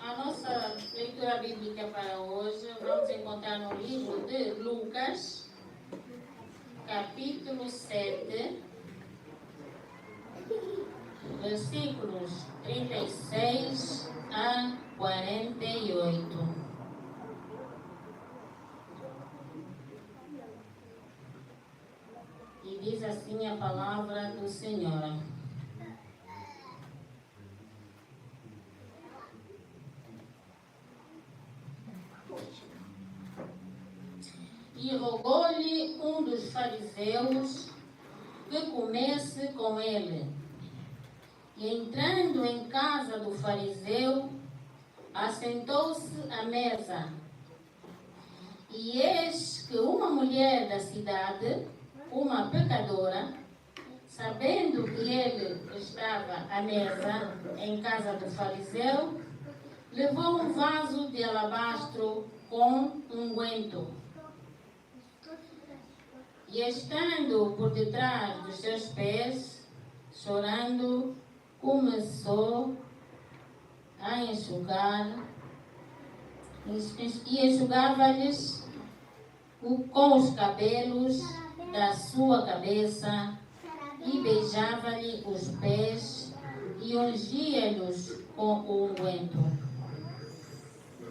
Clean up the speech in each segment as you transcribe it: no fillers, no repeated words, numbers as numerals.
A nossa leitura bíblica para hoje vamos encontrar no livro de Lucas, capítulo 7, versículos 36 a 48. E diz assim a palavra do Senhor. E rogou-lhe um dos fariseus que comesse com ele. E entrando em casa do fariseu, assentou-se à mesa. E eis que uma mulher da cidade, uma pecadora, sabendo que ele estava à mesa em casa do fariseu, levou um vaso de alabastro com unguento. E estando por detrás dos seus pés, chorando, começou a enxugar, e enxugava-lhes com os cabelos da sua cabeça, e beijava-lhe os pés, e ungia-lhes com o unguento.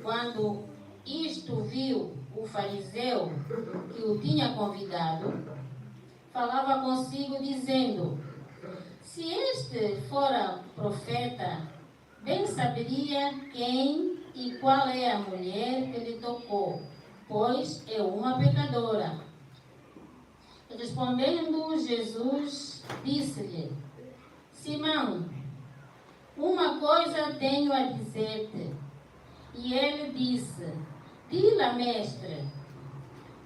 Quando isto viu o fariseu que o tinha convidado, falava consigo, dizendo: se este fora profeta, bem saberia quem e qual é a mulher que lhe tocou, pois é uma pecadora. Respondendo Jesus, disse-lhe: Simão, uma coisa tenho a dizer-te. E ele disse: Dila, mestre.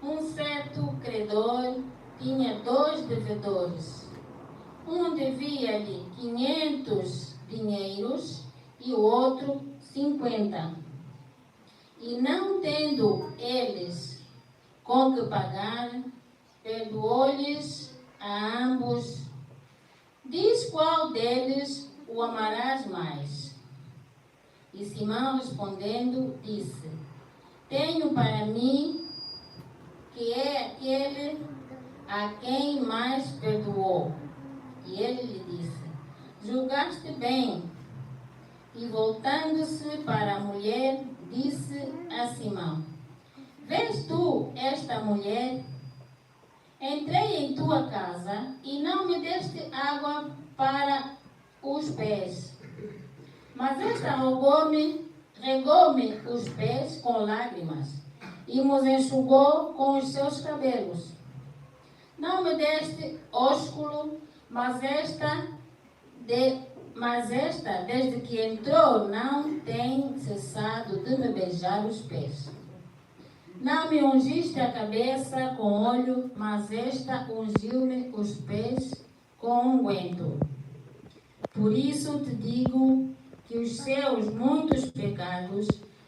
Um certo credor tinha 2 devedores. Um devia-lhe 500 dinheiros e o outro 50. E não tendo eles com que pagar, perdoou-lhes a ambos. Diz qual deles o amarás mais. E Simão respondendo disse: tenho para mim que é aquele a quem mais perdoou. E ele lhe disse: julgaste bem. E voltando-se para a mulher, disse a Simão: vês tu esta mulher? Entrei em tua casa e não me deste água para os pés, mas esta regou-me os pés com lágrimas e me enxugou com os seus cabelos. Não me deste ósculo, mas esta, desde que entrou, não tem cessado de me beijar os pés. Não me ungiste a cabeça com óleo, mas esta ungiu-me os pés com unguento. Por isso te digo que os seus muitos pecados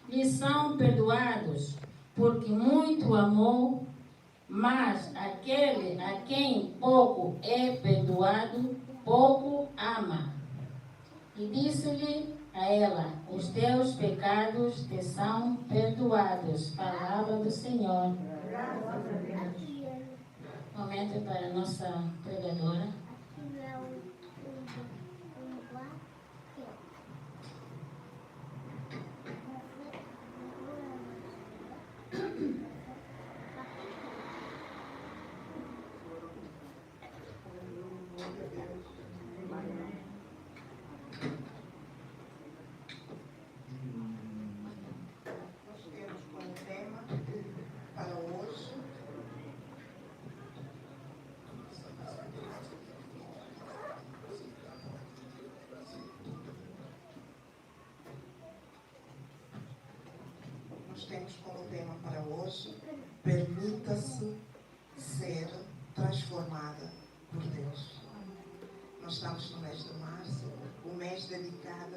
lhe são perdoados, porque muito amou, mas aquele a quem pouco é perdoado, pouco ama. E disse-lhe a ela: os teus pecados te são perdoados. Palavra do Senhor. Momento para a nossa pregadora. Temos como tema para hoje: permita-se ser transformada por Deus. Nós estamos no mês de março, o mês dedicado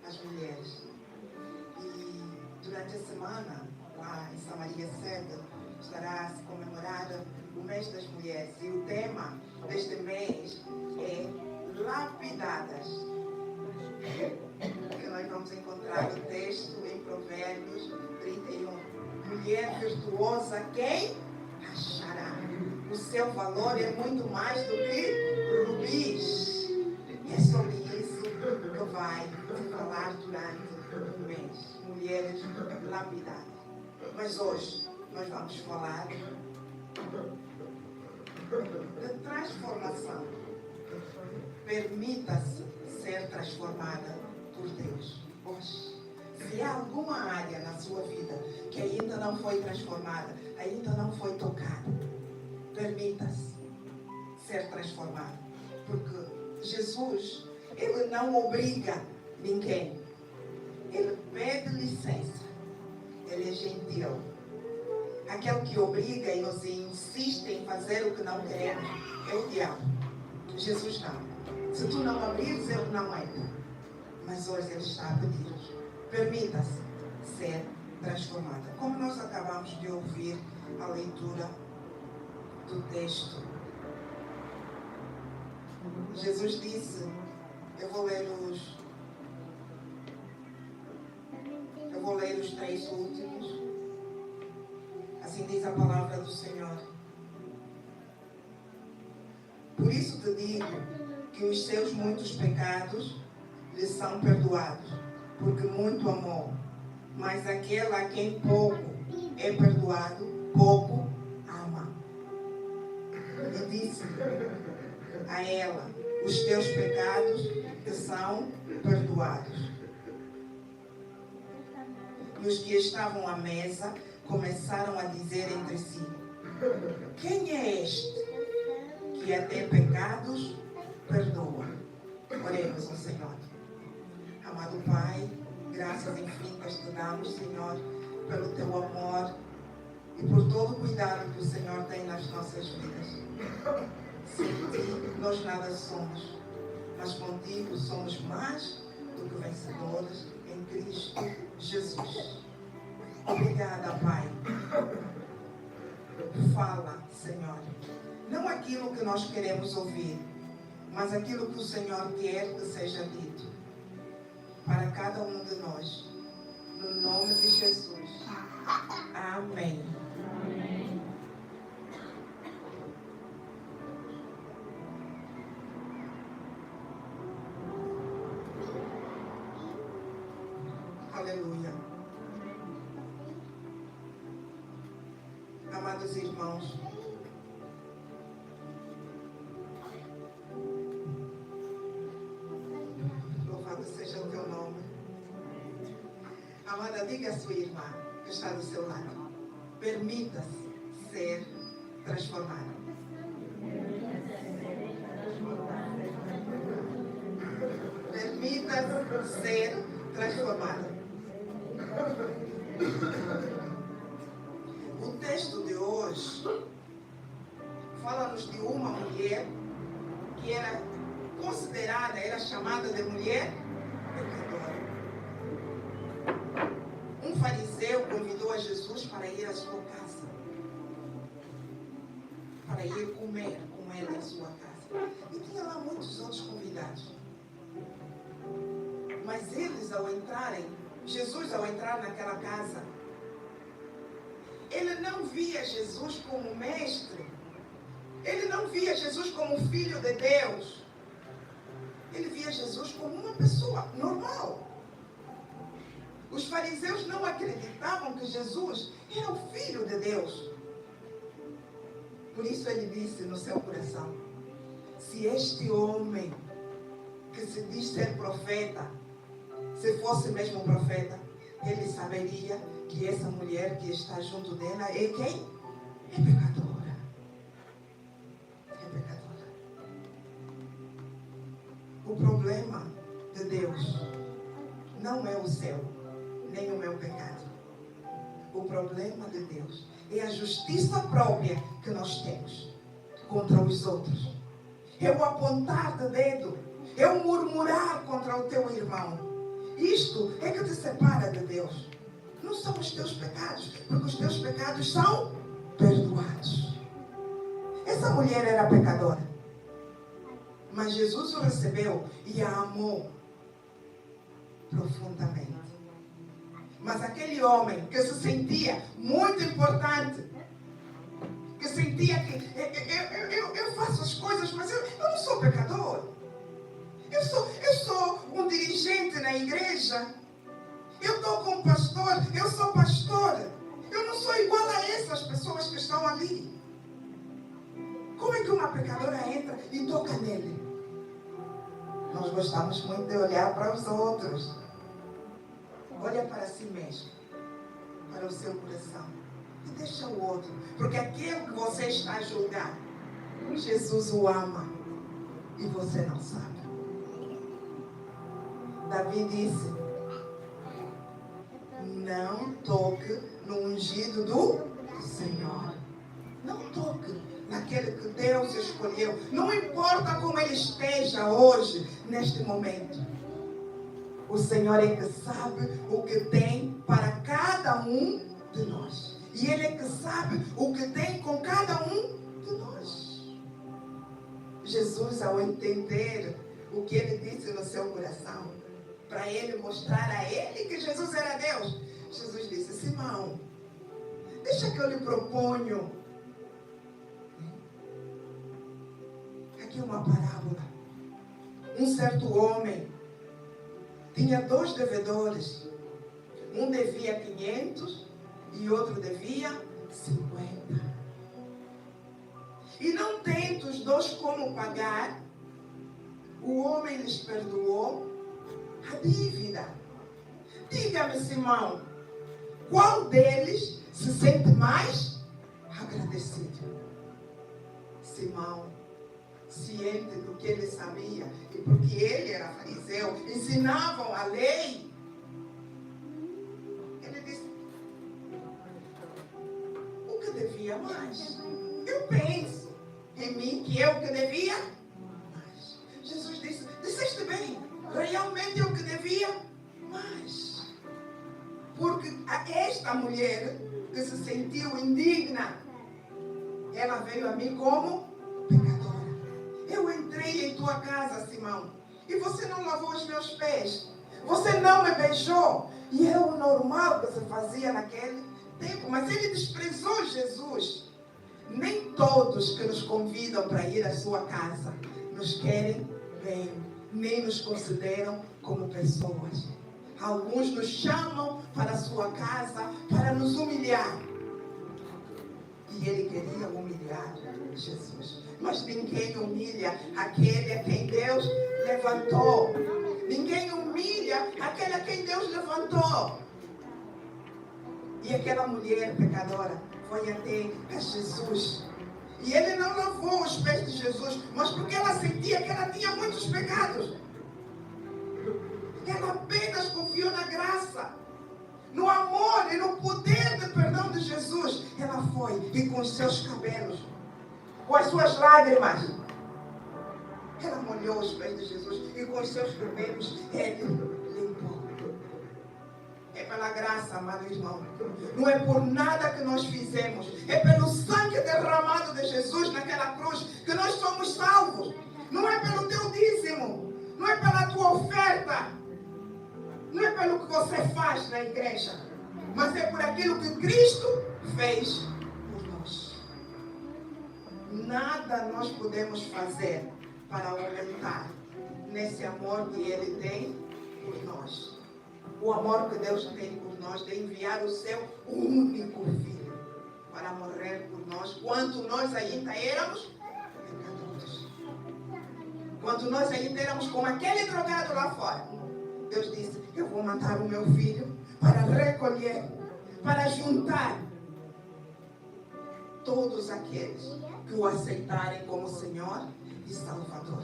às mulheres. E durante a semana, lá em Samaria Sede, estará a se comemorar o mês das mulheres. E o tema deste mês é lapidadas. virtuosa, quem achará? O seu valor é muito mais do que rubis. E é sobre isso que vai falar durante o mês. Mulheres lapidadas. Mas hoje nós vamos falar de transformação. Permita-se ser transformada por Deus. Hoje, se há alguma área na sua vida que ainda não foi transformada, ainda não foi tocada, permita-se ser transformada. Porque Jesus, Ele não obriga ninguém. Ele pede licença. Ele é gentil. Aquele que obriga e nos insiste em fazer o que não queremos é o diabo. Jesus não. Se tu não abrires, Ele não entra. Mas hoje Ele está a pedir. Permita-se ser transformada. Como nós acabamos de ouvir a leitura do texto, Jesus disse, eu vou ler os 3 últimos. Assim diz a palavra do Senhor. Por isso te digo que os seus muitos pecados lhe são perdoados, porque muito amou. Mas aquele a quem pouco é perdoado, pouco ama. E disse a ela, os teus pecados te são perdoados. E os que estavam à mesa começaram a dizer entre si, quem é este que até pecados perdoa? Oremos ao Senhor. Amado Pai, graças infinitas te damos, Senhor, pelo teu amor e por todo o cuidado que o Senhor tem nas nossas vidas. Sem ti, nós nada somos, mas contigo somos mais do que vencedores em Cristo Jesus. Obrigada, Pai. Fala, Senhor. Não aquilo que nós queremos ouvir, mas aquilo que o Senhor quer que seja dito para cada um de nós. No nome de Jesus. Amém. Amém. Aleluia. Amados irmãos, louvado seja o teu nome. Amada, diga a sua irmã que está do seu lado, permita-se ser transformada. Permita-se ser transformada. O texto de hoje fala-nos de uma mulher que era considerada, era chamada de mulher pecadora. Um fariseu convidou a Jesus para ir à sua casa, para ir comer com ele à sua casa. E tinha lá muitos outros convidados. Mas eles, ao entrarem, Jesus, ao entrar naquela casa, ele não via Jesus como mestre. Ele não via Jesus como filho de Deus. Ele via Jesus como uma pessoa normal. Os fariseus não acreditavam que Jesus era o filho de Deus. Por isso ele disse no seu coração, se este homem que se diz ser profeta, se fosse mesmo profeta, ele saberia que essa mulher que está junto dela é quem? É pecadora. É pecadora. O problema de Deus não é o céu, nem o meu pecado. O problema de Deus é a justiça própria que nós temos contra os outros. É o apontar de dedo, é o murmurar contra o teu irmão. Isto é que te separa de Deus. Não são os teus pecados, porque os teus pecados são perdoados. Essa mulher era pecadora, mas Jesus o recebeu e a amou profundamente. Mas aquele homem que se sentia muito importante, que sentia que eu faço as coisas, mas eu não sou pecador. Eu sou um dirigente na igreja. Eu estou com o pastor, eu sou pastor. Eu não sou igual a essas pessoas que estão ali. Como é que uma pecadora entra e toca nele? Nós gostamos muito de olhar para os outros. Olha para si mesmo, para o seu coração. E deixa o outro. Porque aquele que você está a julgar, Jesus o ama. E você não sabe. Davi disse: não toque no ungido do Senhor. Não toque naquele que Deus escolheu. Não importa como ele esteja hoje, neste momento. O Senhor é que sabe o que tem para cada um de nós. E Ele é que sabe o que tem com cada um de nós. Jesus, ao entender o que Ele disse no seu coração, para Ele mostrar a Ele que Jesus era Deus, Jesus disse: Simão, deixa que eu lhe proponho aqui uma parábola. Um certo homem tinha 2 devedores. Um devia 500 e outro devia 50. E não tendo os 2 como pagar, o homem lhes perdoou a dívida. Diga-me, Simão, qual deles se sente mais agradecido? Simão, ciente do que ele sabia, e porque ele era fariseu, ensinavam a lei, ele disse: o que devia mais? Eu penso em mim que eu que devia mais. Jesus disse: disseste bem, realmente eu que devia mais. Porque esta mulher que se sentiu indigna, ela veio a mim como pecadora. Eu entrei em tua casa, Simão, e você não lavou os meus pés. Você não me beijou. E era o normal que se fazia naquele tempo. Mas ele desprezou Jesus. Nem todos que nos convidam para ir à sua casa nos querem bem, nem nos consideram como pessoas. Alguns nos chamam para a sua casa para nos humilhar. E ele queria humilhar Jesus. Mas ninguém humilha aquele a quem Deus levantou. Ninguém humilha aquele a quem Deus levantou. E aquela mulher pecadora foi até Jesus. E ele não lavou os pés de Jesus, mas porque ela sentia que ela tinha muitos pecados. Ela apenas confiou na graça, no amor e no poder de perdão de Jesus. Ela foi e com os seus cabelos, com as suas lágrimas, ela molhou os pés de Jesus e com os seus cabelos ele limpou. É pela graça, amado irmão. Não é por nada que nós fizemos. É pelo sangue derramado de Jesus naquela cruz que nós somos salvos. Não é pelo teu dízimo. Não é pela tua oferta. Não é pelo que você faz na igreja. Mas é por aquilo que Cristo fez por nós. Nada nós podemos fazer para aumentar nesse amor que Ele tem por nós. O amor que Deus tem por nós, de enviar o seu único Filho para morrer por nós, quando nós ainda éramos pecadores. Quando nós ainda éramos como aquele drogado lá fora. Deus disse: eu vou matar o meu filho para recolher, para juntar todos aqueles que o aceitarem como Senhor e Salvador.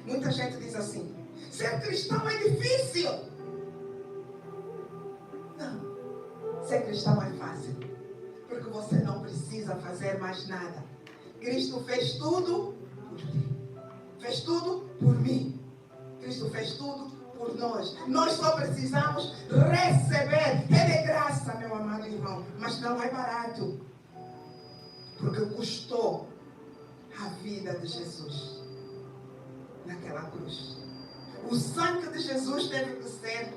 Muita gente diz assim: ser cristão é difícil. Não, ser cristão é fácil, porque você não precisa fazer mais nada. Cristo fez tudo por ti, fez tudo por mim. Cristo fez tudo por nós. Nós só precisamos receber. É de graça, meu amado irmão, mas não é barato, porque custou a vida de Jesus naquela cruz. O sangue de Jesus teve que ser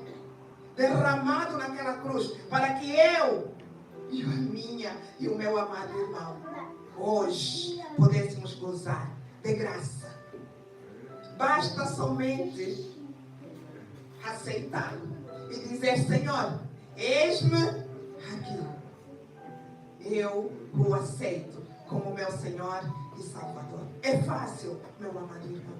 derramado naquela cruz, para que eu e a minha e o meu amado irmão hoje pudéssemos gozar de graça. Basta somente aceitá-lo e dizer: Senhor, eis-me aqui. Eu o aceito como meu Senhor e Salvador. É fácil, meu amado irmão.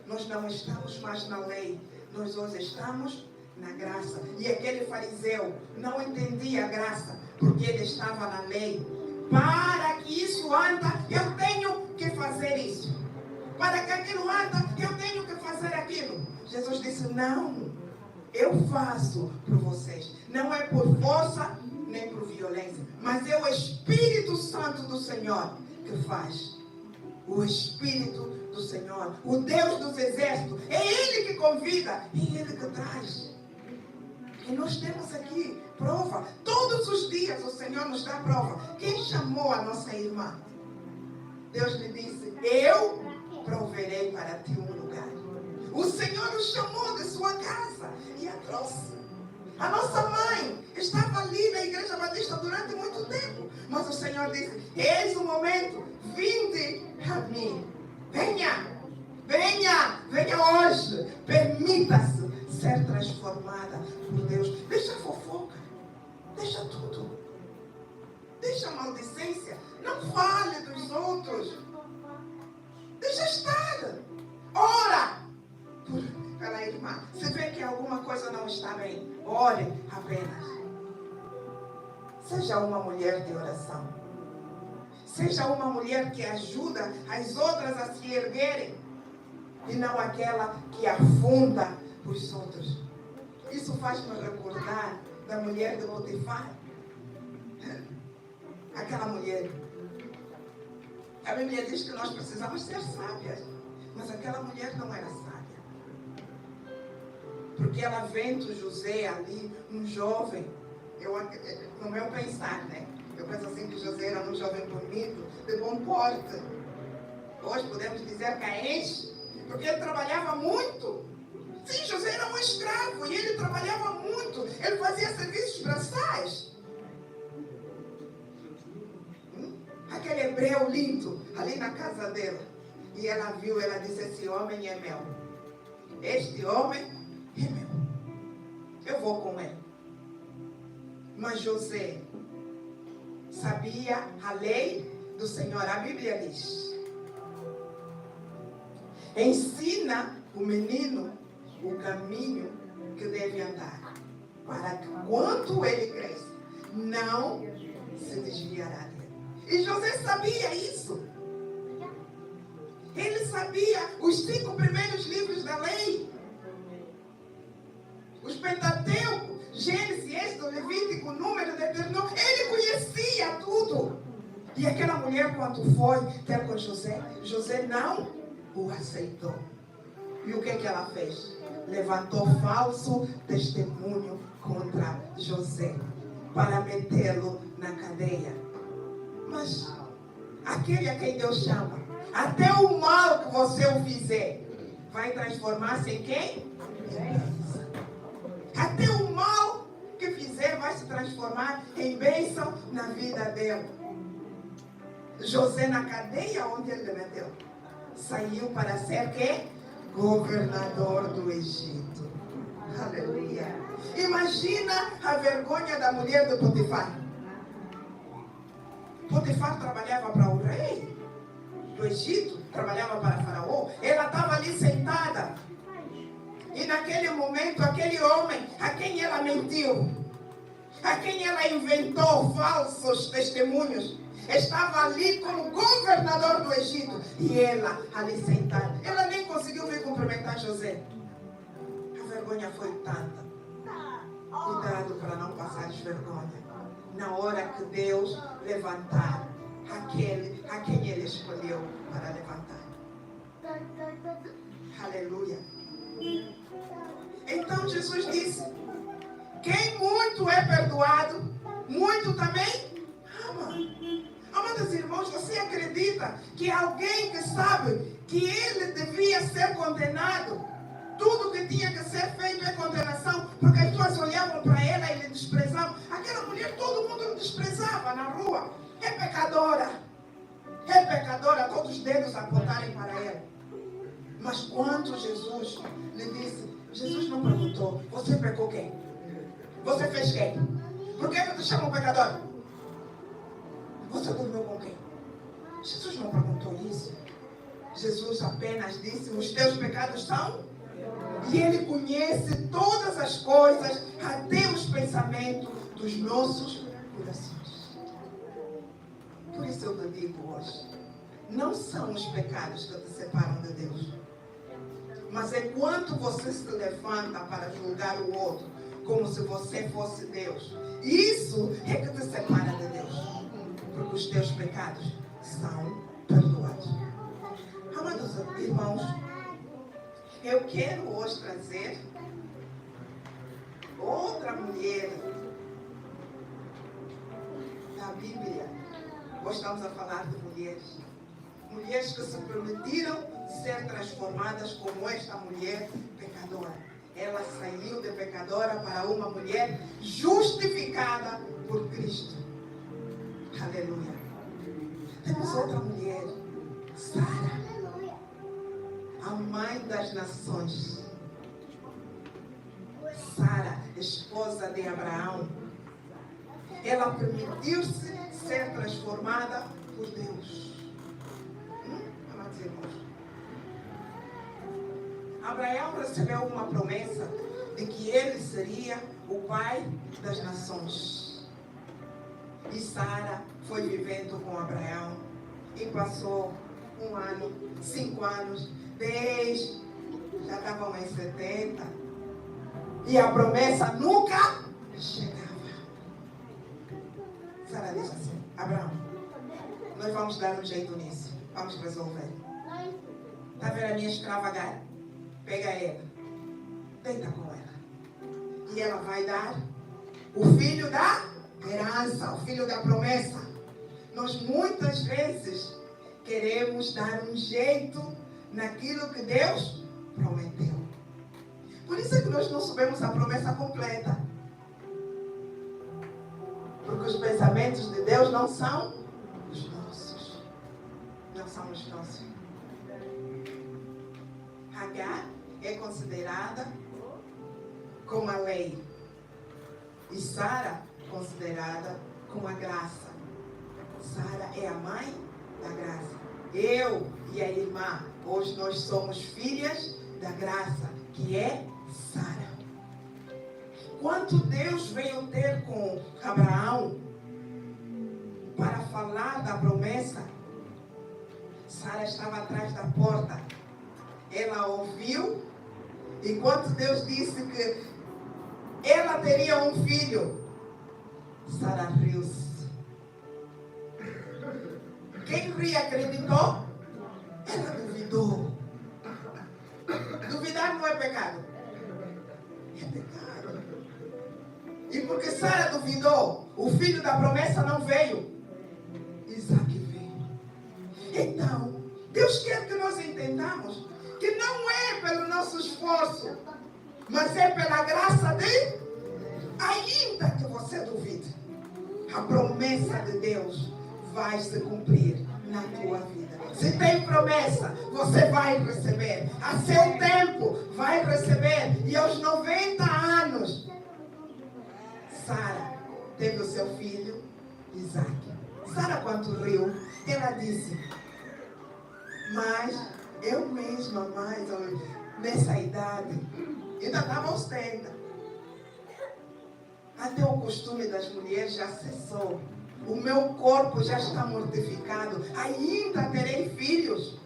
Nós não estamos mais na lei, nós hoje estamos na graça. E aquele fariseu não entendia a graça, porque ele estava na lei. Para que isso anda, eu tenho que fazer isso. Para que aquilo anda, eu tenho que fazer aquilo. Jesus disse: não, eu faço por vocês. Não é por força, nem por violência, mas é o Espírito Santo do Senhor que faz. O Espírito do Senhor, o Deus dos exércitos, é Ele que convida, é Ele que traz. E nós temos aqui prova. Todos os dias o Senhor nos dá prova. Quem chamou a nossa irmã? Deus lhe disse: eu proverei para ti um lugar. O Senhor nos chamou de sua casa e a trouxe. A nossa mãe estava ali na Igreja Batista durante muito tempo, mas o Senhor disse: eis o momento, vinde a mim. Venha, venha, venha hoje. Permita-se ser transformada por Deus. Deixa a fofoca, deixa tudo. Deixa a maldicência. Não fale dos outros. Deixa estar. Ora pela irmã. Se vê que alguma coisa não está bem, ore apenas. Seja uma mulher de oração. Seja uma mulher que ajuda as outras a se erguerem. E não aquela que afunda os outros. Isso faz-me recordar da mulher de Potifar. Aquela mulher. A Bíblia diz que nós precisamos ser sábias. Mas aquela mulher não era sábia. Porque ela vendo José ali, um jovem, no meu pensar, né? Eu penso assim que José era um jovem bonito, de bom porte. Hoje podemos dizer carente, porque ele trabalhava muito. Sim, José era um escravo e ele trabalhava muito. Ele fazia serviços braçais. Aquele hebreu lindo, ali na casa dela. E ela viu, ela disse: esse homem é meu. Este homem é meu. Eu vou com ele. Mas José sabia a lei do Senhor. A Bíblia diz: ensina o menino o caminho que deve andar, para que quando ele cresça, não se desviará dele. E José sabia isso. Ele sabia os 5 primeiros livros da lei. Os Pentateuco, Gênesis, Êxodo, Levítico, Número, Deuteronômio. Ele conhecia tudo. E aquela mulher, quando foi ter com José, José não o aceitou. E o que ela fez? Levantou falso testemunho contra José para metê-lo na cadeia. Mas aquele a quem Deus chama, até o mal que você o fizer, vai transformar-se em quem? Até o mal que fizer vai se transformar em bênção na vida dele. José, na cadeia onde ele meteu, saiu para ser quê? Governador do Egito. Aleluia. Imagina a vergonha da mulher de Potifar. Potifar trabalhava para o rei do Egito, trabalhava para Faraó. Ela estava ali sentada. E naquele momento, aquele homem a quem ela mentiu, a quem ela inventou falsos testemunhos, estava ali como governador do Egito. E ela ali sentada. Ela nem conseguiu vir cumprimentar José. A vergonha foi tanta. Cuidado para não passar vergonha. Na hora que Deus levantar aquele a quem Ele escolheu para levantar. Aleluia. Então Jesus disse: quem muito é perdoado, muito também ama. Amados irmãos, você acredita que alguém que sabe que ele devia ser condenado, tudo que tinha que ser feito é condenação, porque as suas e disse, Jesus não perguntou, você pecou quem? Você fez quem? Por que te chamam pecador? Você dormiu com quem? Jesus não perguntou isso. Jesus apenas disse, os teus pecados são? E Ele conhece todas as coisas, até os pensamentos dos nossos corações. Por isso eu te digo hoje, não são os pecados que te separam de Deus, mas é quando você se levanta para julgar o outro, como se você fosse Deus. Isso é que te separa de Deus, porque os teus pecados são perdoados. Amados irmãos, eu quero hoje trazer outra mulher da Bíblia. Hoje estamos a falar de mulheres. Mulheres que se permitiram ser transformadas como esta mulher pecadora. Ela saiu de pecadora para uma mulher justificada por Cristo. Aleluia. Temos outra mulher, Sara, a mãe das nações. Sara, esposa de Abraão. Ela permitiu-se ser transformada por Deus. Amados irmãos, Abraão recebeu uma promessa de que ele seria o pai das nações. E Sara foi vivendo com Abraão e passou 1 ano, 5 anos, 10, já estavam em 70. E a promessa nunca chegava. Sara disse assim, Abraão, nós vamos dar um jeito nisso. Vamos resolver. Está vendo a minha escrava Agar? Pega ela. Deita com ela. E ela vai dar o filho da herança, o filho da promessa. Nós muitas vezes queremos dar um jeito naquilo que Deus prometeu. Por isso é que nós não sabemos a promessa completa. Porque os pensamentos de Deus não são os nossos. Não são os nossos. Agar é considerada como a lei. E Sara considerada como a graça. Sara é a mãe da graça. Eu e a irmã, hoje nós somos filhas da graça, que é Sara. Quando Deus veio ter com Abraão para falar da promessa, Sara estava atrás da porta. Ela ouviu, e quando Deus disse que ela teria um filho, Sara riu-se. Quem ri acreditou? Ela duvidou. Duvidar não é pecado. É pecado. E porque Sara duvidou, o filho da promessa não veio. Isaac veio. Então, Deus quer que nós entendamos que não é pelo nosso esforço, mas é pela graça dele. Ainda que você duvide, a promessa de Deus vai se cumprir na tua vida. Se tem promessa, você vai receber. A seu tempo, vai receber. E aos 90 anos, Sara teve o seu filho, Isaac. Sara, quando riu, ela disse, mas eu mesma, mais nessa idade, ainda estava aos 30. Até o costume das mulheres já cessou. O meu corpo já está mortificado. Ainda terei filhos.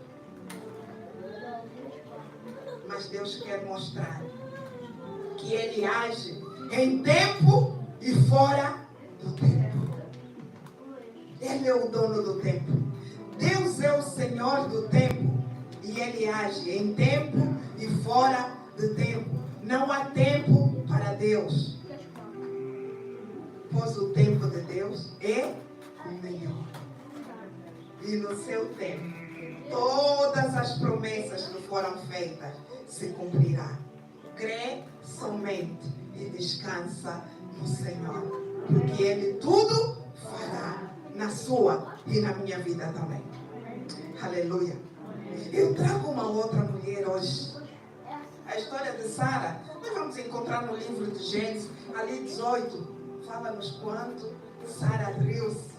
Mas Deus quer mostrar que Ele age em tempo e fora do tempo. Ele é o dono do tempo. Deus é o Senhor do tempo. E Ele age em tempo e fora do tempo. Não há tempo para Deus. Pois o tempo de Deus é o melhor. E no seu tempo, todas as promessas que foram feitas se cumprirão. Crê somente e descansa no Senhor. Porque Ele tudo fará na sua e na minha vida também. Aleluia. Eu trago uma outra mulher hoje. A história de Sara, nós vamos encontrar no livro de Gênesis, ali 18, fala-nos quanto Sara riu-se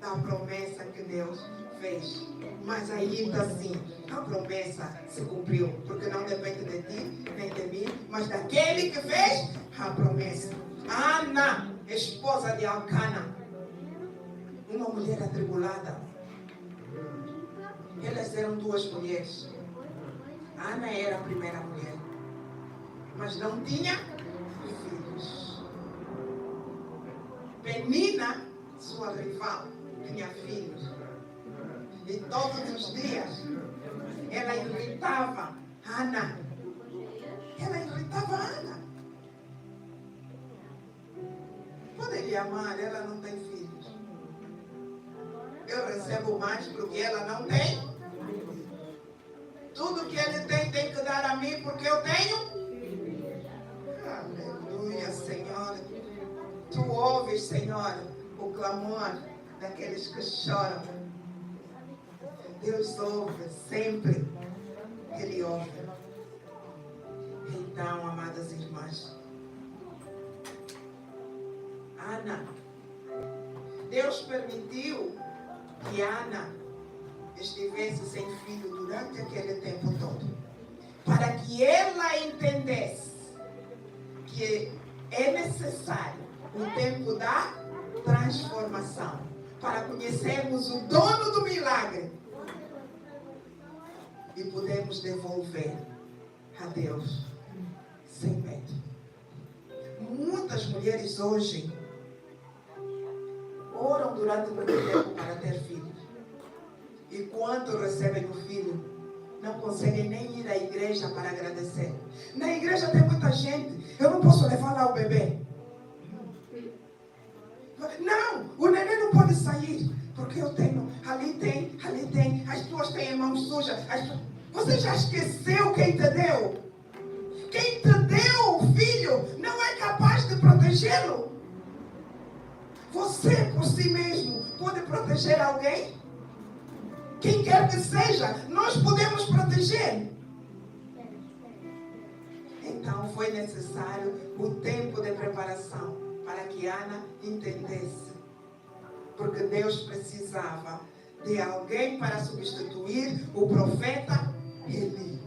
da promessa que Deus fez. Mas ainda assim, a promessa se cumpriu, porque não depende de ti, nem de mim, mas daquele que fez a promessa. Ana, esposa de Elcana, uma mulher atribulada. Elas eram duas mulheres. Ana era a primeira mulher, mas não tinha filhos. Penina, sua rival, tinha filhos. E todos os dias ela irritava Ana. Ela irritava Ana. Podem lhe amar, ela não tem filhos. Eu recebo mais porque ela não tem. Tudo que ele tem que dar a mim porque eu tenho. Aleluia, Senhor. Tu ouves, Senhor, o clamor daqueles que choram. Deus ouve sempre. Ele ouve. Então, amadas irmãs, Ana, Deus permitiu que Ana estivesse sem filho durante aquele tempo todo, para que ela entendesse que é necessário o tempo da transformação, para conhecermos o dono do milagre e podermos devolver a Deus sem medo. Muitas mulheres hoje oram durante muito tempo para ter filhos. E quando recebem o filho, não conseguem nem ir à igreja para agradecer. Na igreja tem muita gente. Eu não posso levar lá o bebê. Não, o neném não pode sair. Porque eu tenho, ali tem. As pessoas têm mãos sujas. Você já esqueceu quem te deu? Quem te deu o filho não é capaz de protegê-lo. Você por si mesmo pode proteger alguém? Quem quer que seja, nós podemos proteger. Então foi necessário o tempo de preparação para que Ana entendesse. Porque Deus precisava de alguém para substituir o profeta Eli,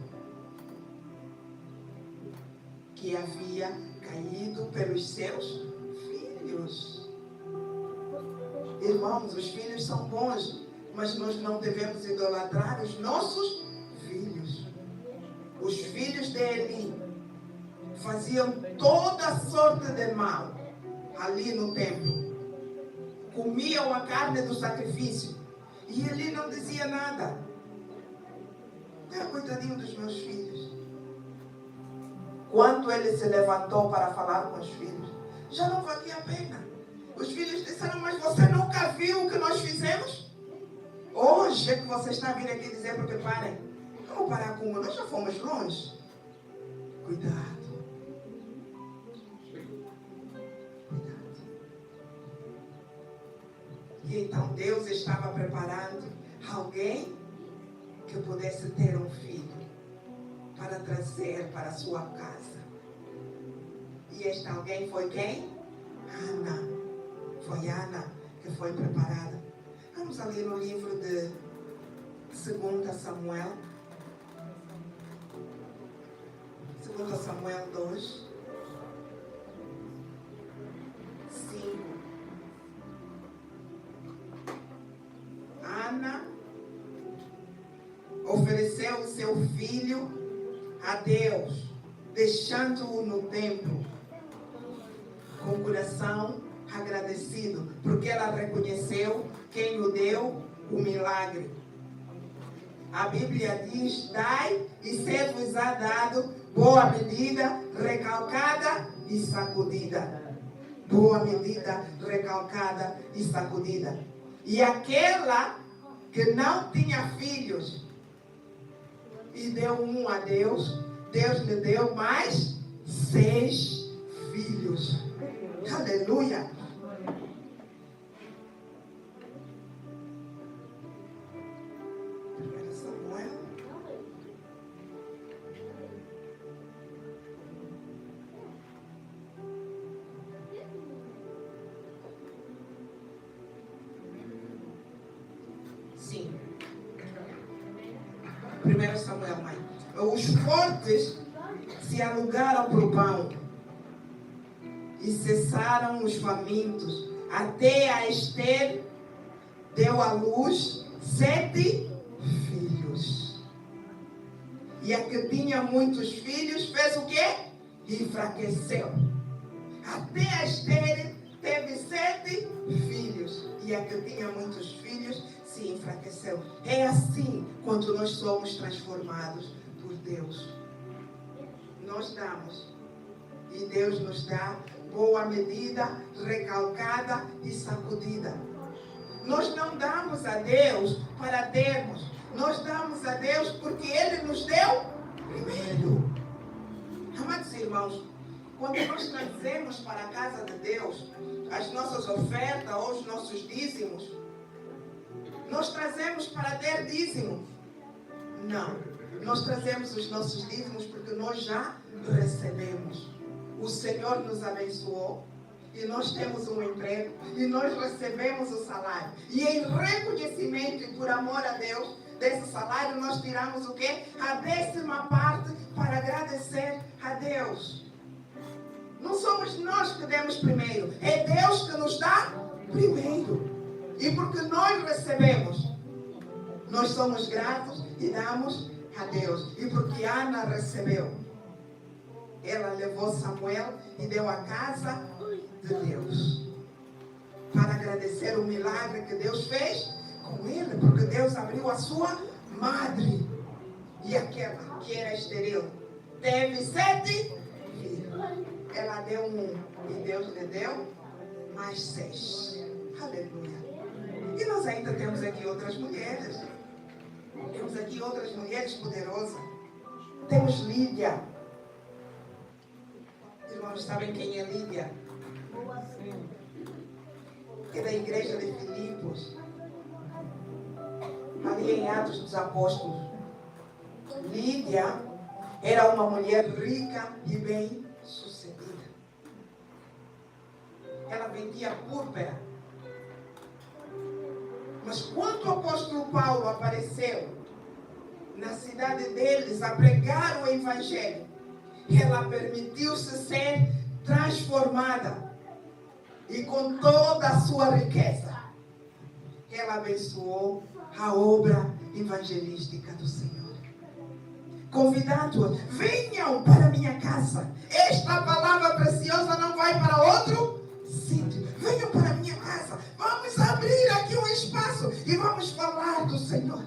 que havia caído pelos seus filhos. Irmãos, os filhos são bons, mas nós não devemos idolatrar os nossos filhos. Os filhos de Eli faziam toda sorte de mal ali no templo. Comiam a carne do sacrifício. E Eli não dizia nada. Coitadinho dos meus filhos. Quando ele se levantou para falar com os filhos, já não valia a pena. Os filhos disseram, mas você nunca viu o que nós fizemos? Hoje é que você está vindo aqui dizer, porque parem. Vamos parar com nós já fomos longe. Cuidado. E então Deus estava preparando alguém que pudesse ter um filho para trazer para a sua casa. E este alguém foi quem? Ana. Foi Ana que foi preparada. Vamos ali no livro de 2 Samuel. 2 Samuel 2. 5. Ana ofereceu o seu filho a Deus, deixando-o no templo, com o coração agradecido, porque ela reconheceu quem lhe deu o milagre. A Bíblia diz, dai e ser-vos-á dado boa medida, recalcada e sacudida. Boa medida, recalcada e sacudida. E aquela que não tinha filhos e deu um a Deus, Deus lhe deu mais 6 filhos. Aleluia! 1 Samuel, mãe. Os fortes se alugaram para o pão e cessaram os famintos. Até a Esther deu à luz 7 filhos. E a que tinha muitos filhos fez o quê? Enfraqueceu. Até a Esther teve 7 filhos. E a que tinha muitos filhos se enfraqueceu. É assim quando nós somos transformados por Deus. Nós damos. E Deus nos dá boa medida, recalcada e sacudida. Nós não damos a Deus para termos. Nós damos a Deus porque Ele nos deu primeiro. Amados irmãos, quando nós trazemos para a casa de Deus as nossas ofertas ou os nossos dízimos, nós trazemos para ter dízimo? Não. Nós trazemos os nossos dízimos porque nós já recebemos. O Senhor nos abençoou e nós temos um emprego e nós recebemos o salário. E em reconhecimento e por amor a Deus, desse salário nós tiramos o quê? A 10ª parte para agradecer a Deus. Não somos nós que demos primeiro, é Deus que nos dá primeiro. E porque nós recebemos, nós somos gratos e damos a Deus. E porque Ana recebeu, ela levou Samuel e deu a casa de Deus para agradecer o milagre que Deus fez com ele, porque Deus abriu a sua madre. E aquela que era estéril teve 7 filhos. Ela deu 1 e Deus lhe deu mais 6. Aleluia. E nós ainda temos aqui outras mulheres. Temos aqui outras mulheres poderosas. Temos Lídia. Irmãos, sabem quem é Lídia? É da igreja de Filipos. Ali em Atos dos Apóstolos. Lídia era uma mulher rica e bem sucedida. Ela vendia púrpura. Mas quando o apóstolo Paulo apareceu na cidade deles a pregar o evangelho, ela permitiu-se ser transformada. E com toda a sua riqueza, ela abençoou a obra evangelística do Senhor. Convidando-a, venham para minha casa. Esta palavra preciosa não vai para outro sítio. Venham para minha casa. Vamos abrir aqui um espaço e vamos falar do Senhor.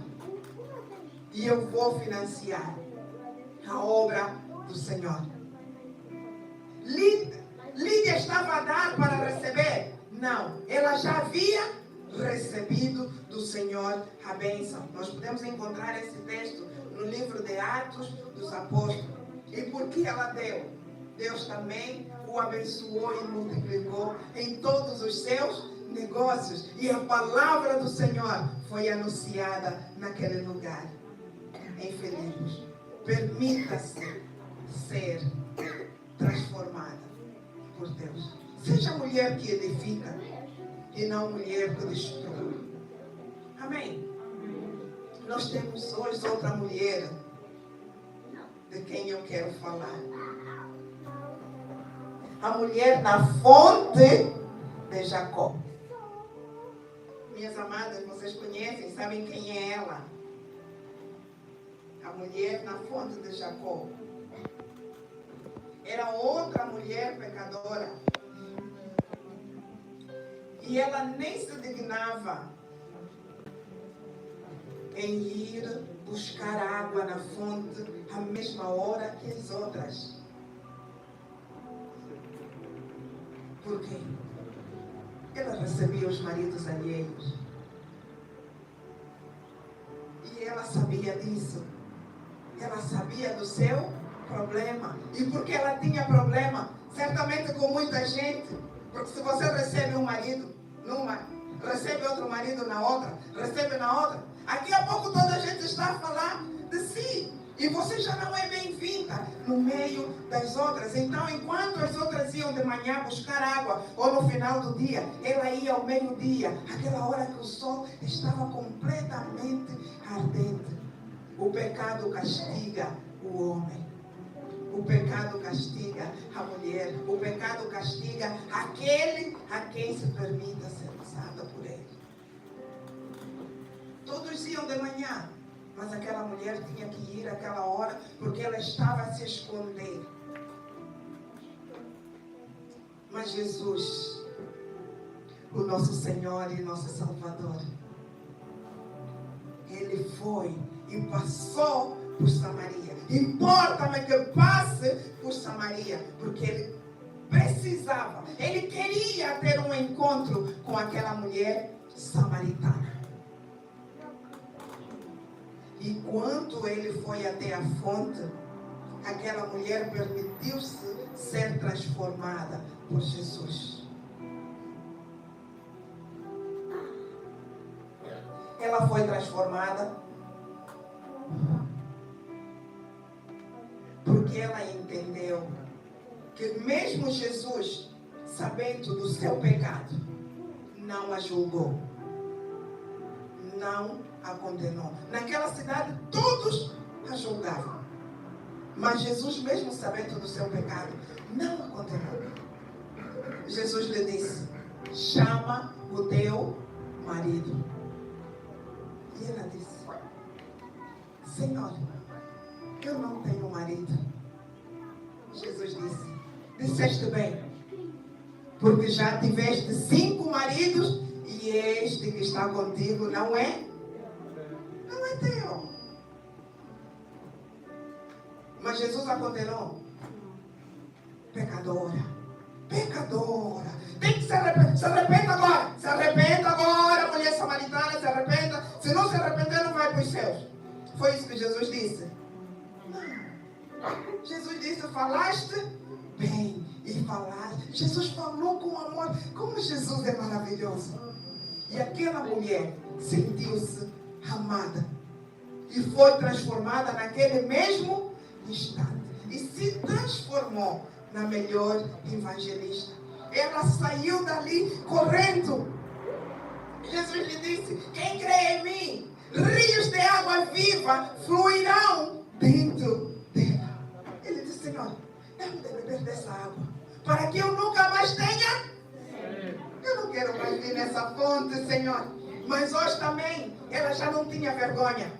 E eu vou financiar a obra do Senhor. Lídia estava a dar para receber? Não, ela já havia recebido do Senhor a bênção. Nós podemos encontrar esse texto no livro de Atos dos Apóstolos. E porque ela deu, Deus também o abençoou e multiplicou em todos os seus negócios. E a palavra do Senhor foi anunciada naquele lugar. Em Filipos. Permita-se ser transformada por Deus. Seja mulher que edifica e não mulher que destrói. Amém? Nós temos hoje outra mulher de quem eu quero falar. A mulher na fonte de Jacó. Minhas amadas, vocês conhecem, sabem quem é ela? A mulher na fonte de Jacó. Era outra mulher pecadora. E ela nem se dignava em ir buscar água na fonte à mesma hora que as outras. Por quê? Ela recebia os maridos alheios. E ela sabia disso. Ela sabia do seu problema. E porque ela tinha problema, certamente com muita gente. Porque se você recebe um marido numa, recebe outro marido na outra, recebe na outra, aqui a pouco toda a gente está a falar de si. E você já não é bem-vinda no meio das outras. Então, enquanto as outras iam de manhã buscar água, ou no final do dia, ela ia ao meio-dia, aquela hora que o sol estava completamente ardente. O pecado castiga o homem. O pecado castiga a mulher. O pecado castiga aquele a quem se permita ser usada por ele. Todos iam de manhã, mas aquela mulher tinha que ir àquela hora porque ela estava a se esconder. Mas Jesus, o nosso Senhor e nosso Salvador, Ele foi e passou por Samaria. Importa-me que passe por Samaria, porque Ele precisava, Ele queria ter um encontro com aquela mulher samaritana. E quando Ele foi até a fonte, aquela mulher permitiu-se ser transformada por Jesus. Ela foi transformada porque ela entendeu que mesmo Jesus, sabendo do seu pecado, não a julgou, não a condenou. Naquela cidade todos a julgavam, mas Jesus, mesmo sabendo do seu pecado, não a condenou. Jesus lhe disse: chama o teu marido. E ela disse: Senhor, eu não tenho marido. Jesus disse: disseste bem, porque já tiveste 5 maridos e este que está contigo não é teu. Mas Jesus a condenou. Pecadora. Tem que se arrepender. Se arrependa agora. Se arrependa agora, mulher samaritana, se arrependa. Se não se arrepender, não vai para os céus. Foi isso que Jesus disse. Não. Jesus disse: falaste bem. E falaste. Jesus falou com amor. Como Jesus é maravilhoso. E aquela mulher sentiu-se amada. E foi transformada naquele mesmo instante. E se transformou na melhor evangelista. Ela saiu dali correndo. Jesus lhe disse: quem crê em mim, rios de água viva fluirão dentro dela. Ele disse: Senhor, dá-me de beber dessa água, para que eu nunca mais tenha. Eu não quero mais vir nessa fonte, Senhor. Mas hoje também, ela já não tinha vergonha.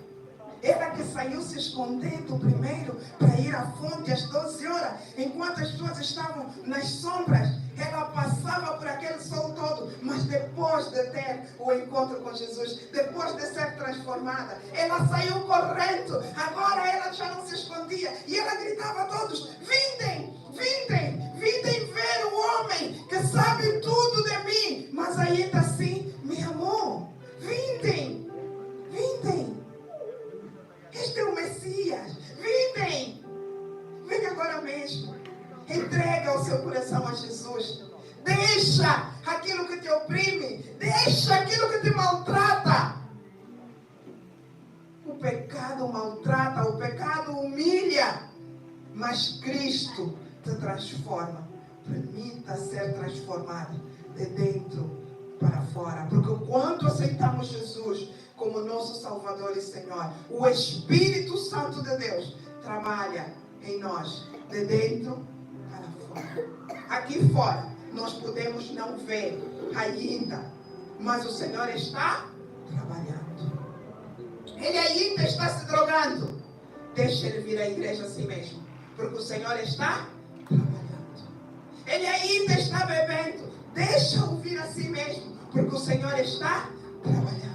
Ela que saiu se escondendo primeiro para ir à fonte às 12 horas, enquanto as pessoas estavam nas sombras, ela passava por aquele sol todo. Mas depois de ter o encontro com Jesus, depois de ser transformada, ela saiu correndo. Agora ela já não se escondia e ela gritava a todos: vindem, vindem, vindem ver o homem que sabe tudo de mim, mas ainda assim me amou. Vindem, vindem. Este é o Messias. Vindem. Vem agora mesmo. Entrega o seu coração a Jesus. Deixa aquilo que te oprime. Deixa aquilo que te maltrata. O pecado maltrata. O pecado humilha. Mas Cristo te transforma. Permita ser transformado de dentro para fora. Porque quando aceitamos Jesus como nosso Salvador e Senhor, o Espírito Santo de Deus trabalha em nós, de dentro para fora. Aqui fora, nós podemos não ver ainda, mas o Senhor está trabalhando. Ele ainda está se drogando. Deixa ele vir à igreja assim mesmo, porque o Senhor está trabalhando. Ele ainda está bebendo. Deixa-o vir assim mesmo, porque o Senhor está trabalhando.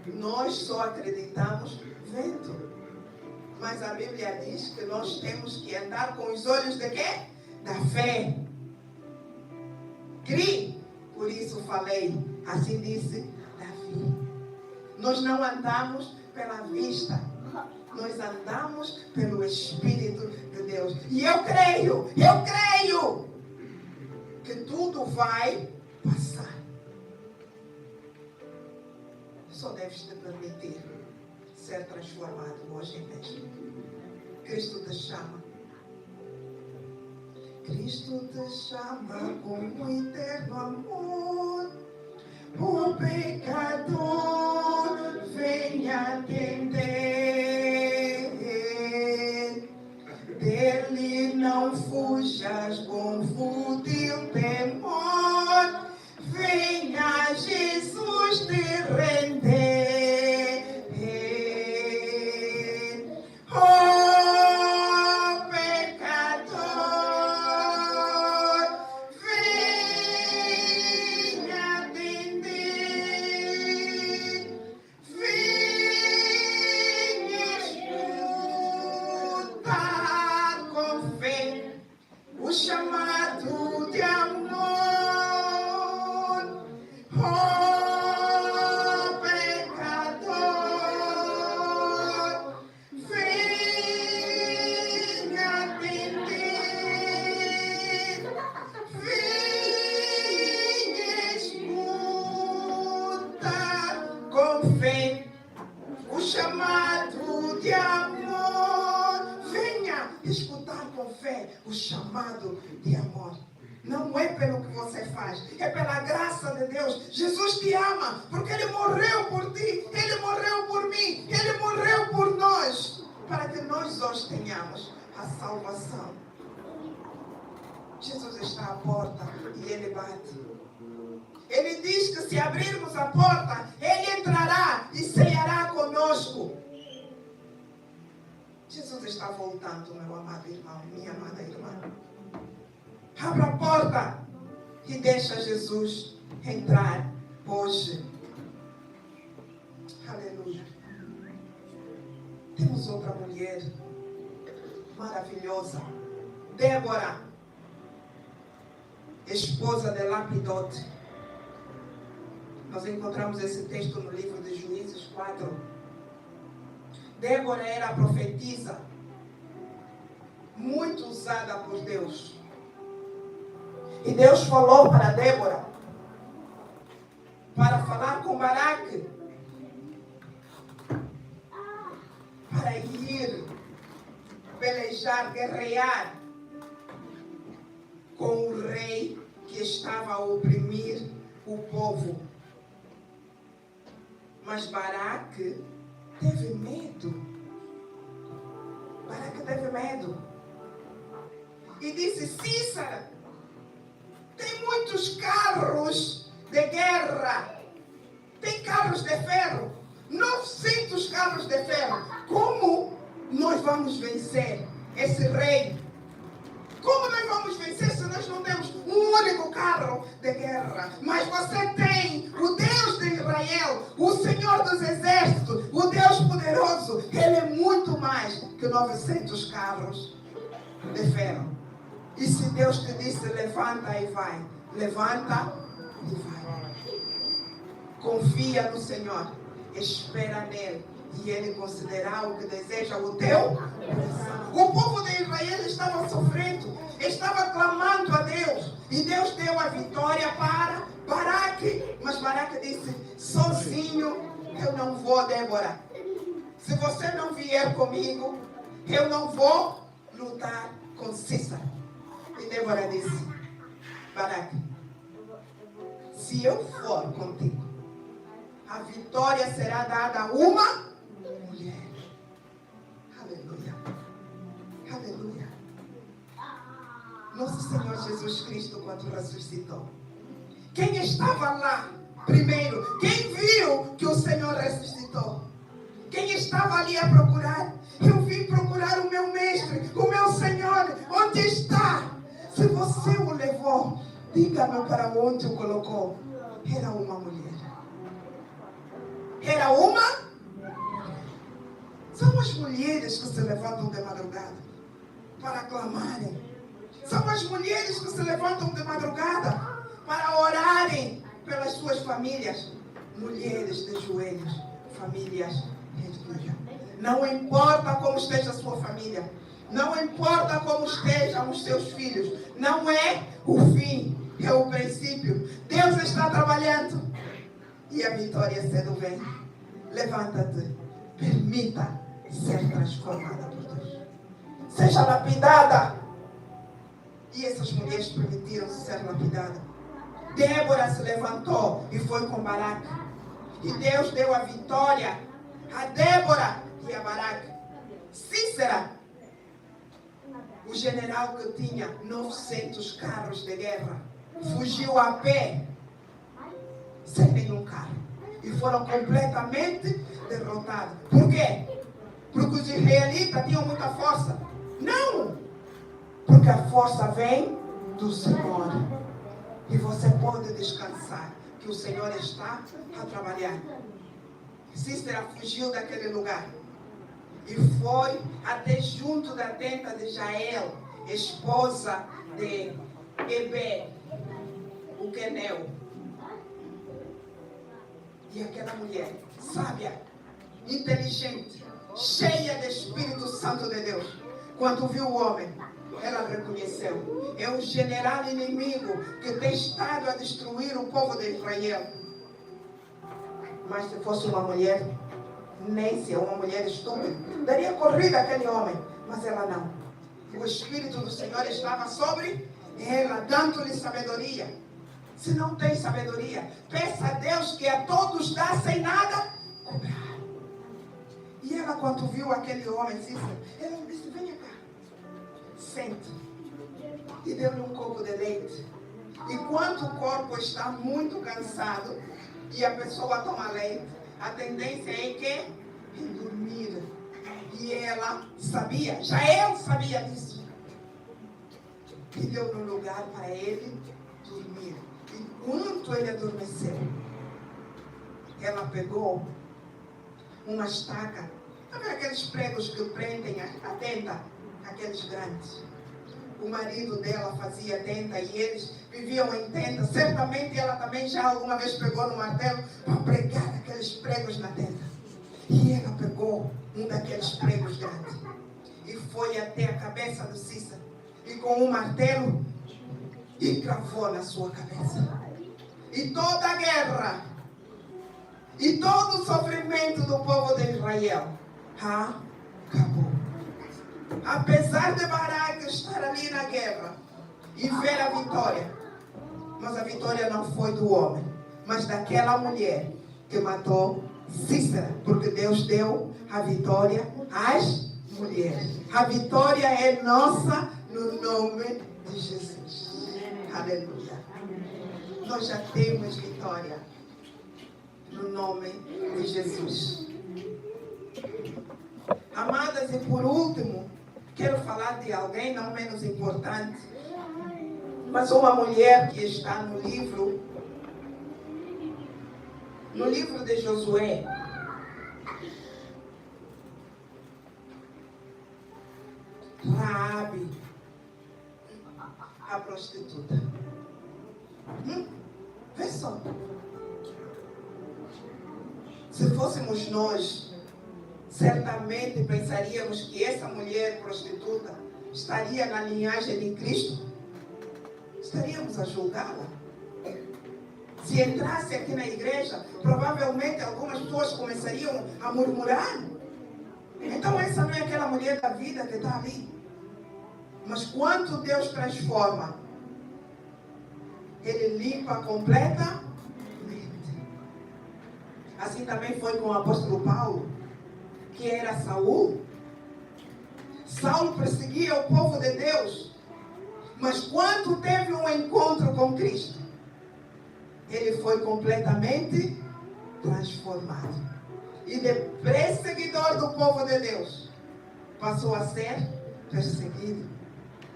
Nós só acreditamos vendo. Mas a Bíblia diz que nós temos que andar com os olhos de quê? Da fé. Crie. Por isso falei. Assim disse Davi. Nós não andamos pela vista. Nós andamos pelo Espírito de Deus. E eu creio que tudo vai passar. Só deves te permitir ser transformado hoje mesmo. Cristo te chama. Cristo te chama com um eterno amor. O pecador dele não fujas com fútil temor. Venha Jesus te render. Oh, pecador, venha atender. Venha escutar com fé o chamado de amor. Oh, pecador, venha atender. Venha escutar com fé o chamado de amor. Venha escutar com fé o chamado de amor. Não é pelo que você faz, é pela graça de Deus. Jesus te ama, porque Ele morreu por ti, Ele morreu por mim, Ele morreu por nós, para que nós hoje tenhamos a salvação. Jesus está à porta e Ele bate. Ele diz que se abrirmos a porta, Ele entrará e ceará conosco. Jesus está voltando, meu amado irmão, minha amada irmã. Abra a porta e deixa Jesus entrar hoje. Aleluia. Temos outra mulher maravilhosa, Débora, esposa de Lapidote. Nós encontramos esse texto no livro de Juízes 4. Débora era a profetisa, muito usada por Deus. E Deus falou para Débora para falar com Baraque, para ir pelejar, guerrear com o rei que estava a oprimir o povo. Mas Baraque teve medo. Baraque teve medo. E disse: Císara, tem muitos carros de guerra. Tem carros de ferro. 900 carros de ferro. Como nós vamos vencer esse rei? Como nós vamos vencer se nós não temos um único carro de guerra? Mas você tem o Deus de Israel, o Senhor dos Exércitos, o Deus poderoso. Ele é muito mais que 900 carros de ferro. E se Deus te disse levanta e vai, levanta e vai. Confia no Senhor, espera nele e ele concederá o que deseja o teu coração. O povo de Israel estava sofrendo, estava clamando a Deus e Deus deu a vitória para Baraque. Mas Baraque disse: sozinho eu não vou, Débora. Se você não vier comigo, eu não vou lutar com Císara. E Débora disse: Baraque, se eu for contigo, a vitória será dada a uma mulher. Aleluia. Aleluia. Nosso Senhor Jesus Cristo, quando ressuscitou, quem estava lá primeiro? Quem viu que o Senhor ressuscitou? Quem estava ali a procurar? Eu vim procurar o meu mestre, o meu Senhor. Onde está? Se você o levou, diga-me para onde o colocou. Era uma mulher. Era uma. São as mulheres que se levantam de madrugada para clamarem. São as mulheres que se levantam de madrugada para orarem pelas suas famílias. Mulheres de joelhos, famílias erguidas. Não importa como esteja a sua família. Não importa como estejam os seus filhos. Não é o fim, é o princípio. Deus está trabalhando e a vitória cedo vem. Levanta-te, permita ser transformada por Deus. Seja lapidada. E essas mulheres permitiram ser lapidadas. Débora se levantou e foi com Baraque. E Deus deu a vitória a Débora e a Baraque. Císara O general que tinha 900 carros de guerra fugiu a pé, sem nenhum carro. E foram completamente derrotados. Por quê? Porque os israelitas tinham muita força? Não! Porque a força vem do Senhor. E você pode descansar, que o Senhor está a trabalhar. Sísera fugiu daquele lugar e foi até junto da tenda de Jael, esposa de Eber, o queneu. E aquela mulher, sábia, inteligente, cheia do Espírito Santo de Deus, quando viu o homem, ela reconheceu. É um general inimigo que tem estado a destruir o povo de Israel. Mas se fosse uma mulher nécia, uma mulher estúpida, daria corrida àquele homem. Mas ela não. O Espírito do Senhor estava sobre ela, dando-lhe sabedoria. Se não tem sabedoria, peça a Deus que a todos dá sem nada cobrar. E ela, quando viu aquele homem, ela disse: venha cá, sente. E deu-lhe um copo de leite. E quando o corpo está muito cansado e a pessoa toma leite, a tendência é que dormir. E ela sabia, Jael sabia disso. E deu um lugar para ele dormir. Enquanto ele adormeceu, ela pegou uma estaca. Sabe aqueles pregos que prendem a tenda? Aqueles grandes. O marido dela fazia tenda e eles viviam em tenda. Certamente ela também já alguma vez pegou no martelo para pregar aqueles pregos na tenda. E ela pegou um daqueles pregos grandes e foi até a cabeça do Cícero. E com um martelo e cravou na sua cabeça. E toda a guerra e todo o sofrimento do povo de Israel acabou. Apesar de Baraque estar ali na guerra e ver a vitória, mas a vitória não foi do homem, mas daquela mulher que matou Sísera, porque Deus deu a vitória às mulheres. A vitória é nossa no nome de Jesus. Aleluia. Nós já temos vitória no nome de Jesus. Amadas, e por último, quero falar de alguém não menos importante, mas uma mulher que está no livro de Josué. Raabe, a prostituta. Vê só. Se fôssemos nós, certamente pensaríamos que essa mulher prostituta estaria na linhagem de Cristo. Estaríamos a julgá-la. Se entrasse aqui na igreja, provavelmente algumas pessoas começariam a murmurar. Então essa não é aquela mulher da vida que está ali. Mas quando Deus transforma, Ele limpa completamente. Assim também foi com o apóstolo Paulo, que era Saul. Saulo perseguia o povo de Deus. Mas quando teve um encontro com Cristo, ele foi completamente transformado. E de perseguidor do povo de Deus, passou a ser perseguido.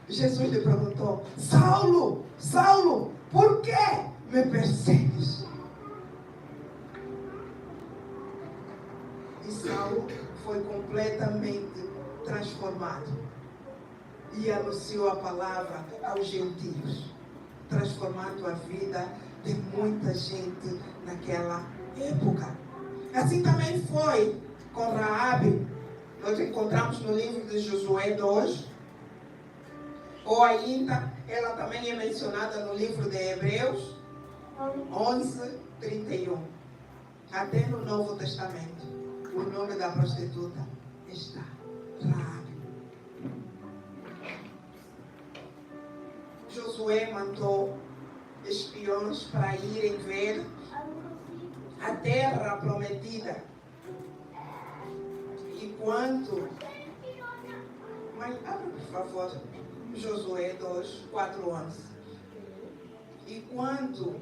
Jesus lhe perguntou: Saulo, Saulo, por que me persegues? E Saulo foi completamente transformado e anunciou a palavra aos gentios, transformando a vida de muita gente naquela época. Assim também foi com Raabe. Nós encontramos no livro de Josué 2, ou ainda ela também é mencionada no livro de Hebreus 11:31. Até no Novo Testamento o nome da prostituta está Raabe. Josué mandou espiões para irem ver a terra prometida. E quando Mas abre, por favor, Josué 2, 4, 11. E quando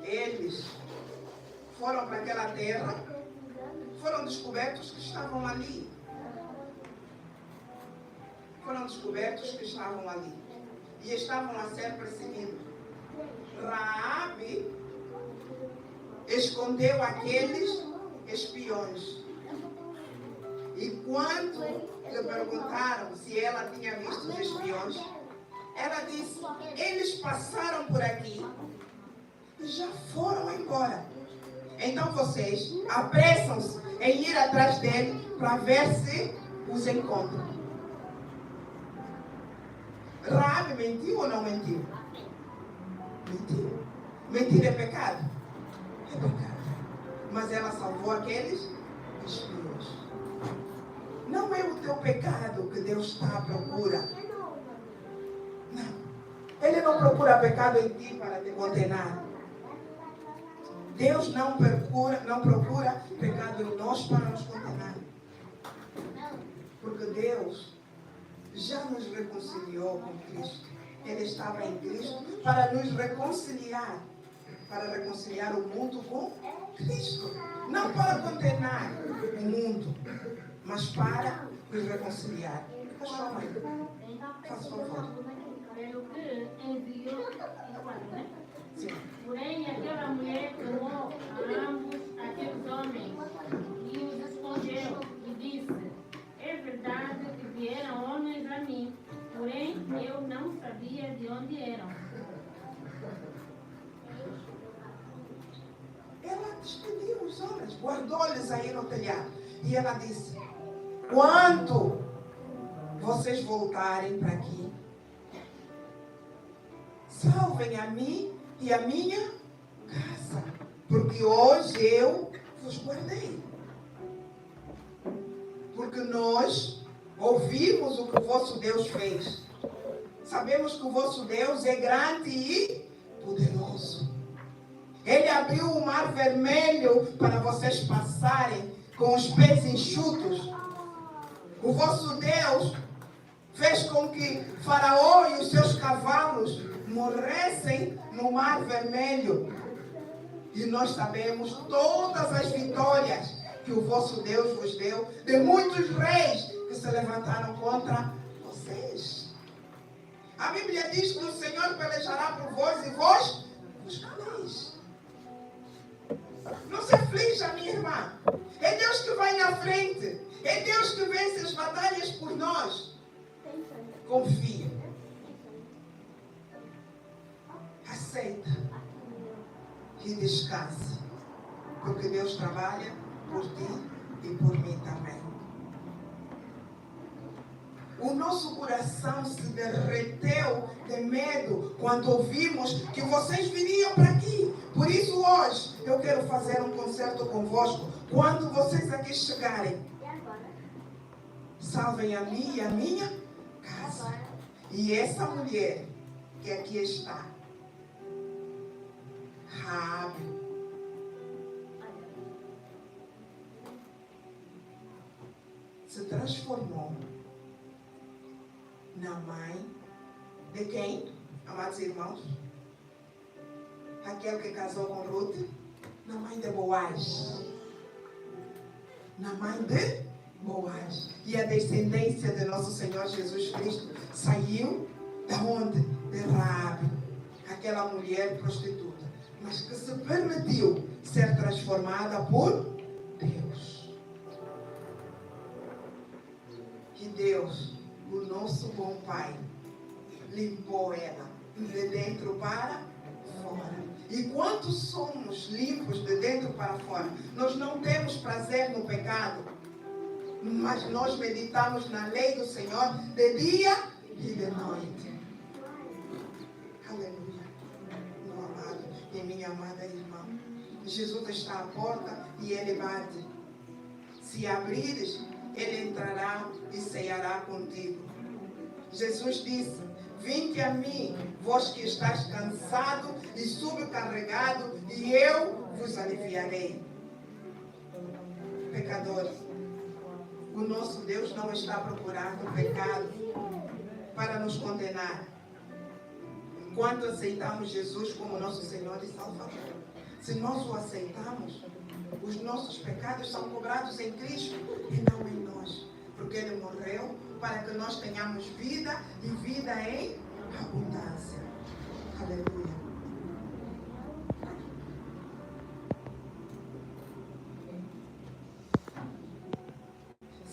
eles foram para aquela terra, foram descobertos que estavam ali. Foram descobertos que estavam ali. E estavam a ser perseguidos. Raabe escondeu aqueles espiões. E quando lhe perguntaram se ela tinha visto os espiões, ela disse: eles passaram por aqui e já foram embora. Então vocês apressam-se em ir atrás dele para ver se os encontram. Raabe mentiu ou não mentiu? Mentiu. Mentir é pecado? É pecado. Mas ela salvou aqueles espiões. Não é o teu pecado que Deus está à procura. Não. Ele não procura pecado em ti para te condenar. Deus não procura pecado em nós para nos condenar. Porque Deus já nos reconciliou com Cristo. Ele estava em Cristo para nos reconciliar. Para reconciliar o mundo com Cristo. Não para condenar o mundo, mas para nos reconciliar. A sua mãe, faça favor. Pelo que enviou, Sim. porém aquela mulher tomou a ambos aqueles homens e os escondeu e disse: é verdade que vieram homens a mim, porém eu não sabia de onde eram. Ela despediu os homens, guardou-lhes aí no telhado. E ela disse: quando vocês voltarem para aqui, salvem a mim e a minha casa, porque hoje eu vos guardei. Porque nós ouvimos o que o vosso Deus fez. Sabemos que o vosso Deus é grande e poderoso. Ele abriu o mar vermelho para vocês passarem com os pés enxutos. O vosso Deus fez com que Faraó e os seus cavalos morressem no mar vermelho. E nós sabemos todas as vitórias que o vosso Deus vos deu, de muitos reis que se levantaram contra vocês. A Bíblia diz que o Senhor pelejará por vós e vós buscareis. Não se aflija, minha irmã. É Deus que vai na frente. É Deus que vence as batalhas por nós. Confia. Aceita. E descanse. Porque Deus trabalha por ti e por mim também. O nosso coração se derreteu de medo quando ouvimos que vocês viriam para aqui. Por isso hoje eu quero fazer um concerto convosco. Quando vocês aqui chegarem, salvem a mim e a minha casa. E essa mulher que aqui está, Raabe, se transformou na mãe de quem, amados irmãos? Aquele que casou com Ruth, na mãe de Boaz. Na mãe de Boaz. E a descendência de nosso Senhor Jesus Cristo saiu de onde? De Raabe, aquela mulher prostituta, mas que se permitiu ser transformada por Deus. Que Deus, o nosso bom Pai, limpou ela de dentro para fora. E quando somos limpos de dentro para fora, nós não temos prazer no pecado, mas nós meditamos na lei do Senhor de dia e de noite. Aleluia. Meu amado e minha amada irmã, Jesus está à porta e Ele bate. Se abrires, Ele entrará e ceará contigo. Jesus disse: vinde a mim, vós que estáis cansado e sobrecarregado, e eu vos aliviarei. Pecadores, O nosso Deus não está a procurar o pecado para nos condenar. Enquanto aceitamos Jesus como nosso Senhor e Salvador, se nós o aceitamos, os nossos pecados são cobrados em Cristo e não em nós. Porque Ele morreu para que nós tenhamos vida e vida em abundância. Aleluia.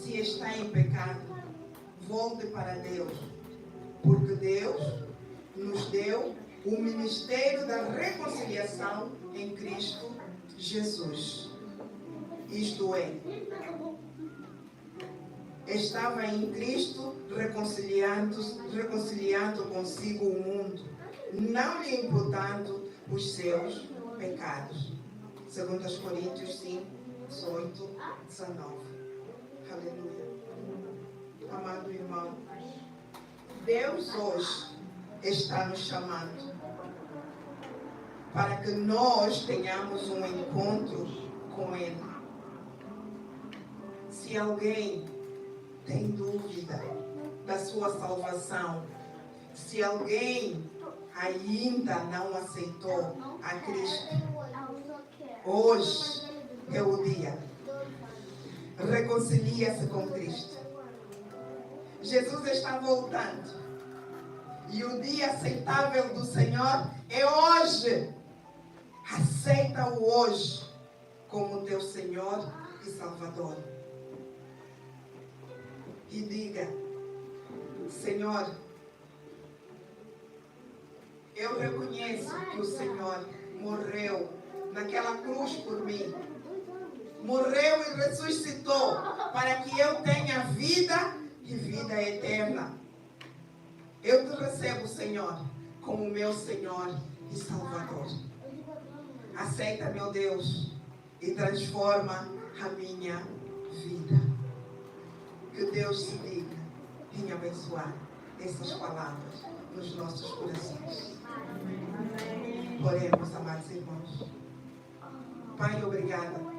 Se está em pecado, volte para Deus. Porque Deus nos deu o ministério da reconciliação em Cristo Jesus. Isto é, estava em Cristo reconciliando consigo o mundo, não lhe imputando os seus pecados. 2 Coríntios 5, 18, 19. Aleluia. Amado irmão, Deus hoje está nos chamando para que nós tenhamos um encontro com Ele. Se alguém tem dúvida da sua salvação, se alguém ainda não aceitou a Cristo, hoje é o dia. Reconcilia-se com Cristo. Jesus está voltando. E o dia aceitável do Senhor é hoje. Aceita-o hoje como teu Senhor e Salvador. E diga: Senhor, eu reconheço que o Senhor morreu naquela cruz por mim. Morreu e ressuscitou para que eu tenha vida e vida eterna. Eu te recebo, Senhor, como meu Senhor e Salvador. Aceita, meu Deus, e transforma a minha vida. Que Deus se diga em abençoar essas palavras nos nossos corações. Oremos, amados irmãos. Pai, obrigada.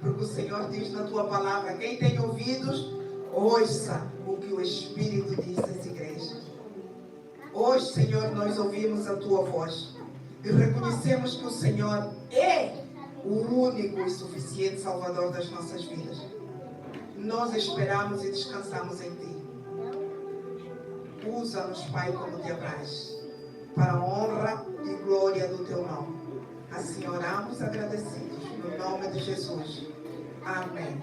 Porque o Senhor diz na tua palavra: quem tem ouvidos, ouça o que o Espírito diz às igrejas. Hoje, Senhor, nós ouvimos a tua voz e reconhecemos que o Senhor é o único e suficiente Salvador das nossas vidas. Nós esperamos e descansamos em Ti. Usa-nos, Pai, como Te apraz, para a honra e glória do Teu nome. Assim oramos agradecidos, no nome de Jesus. Amém.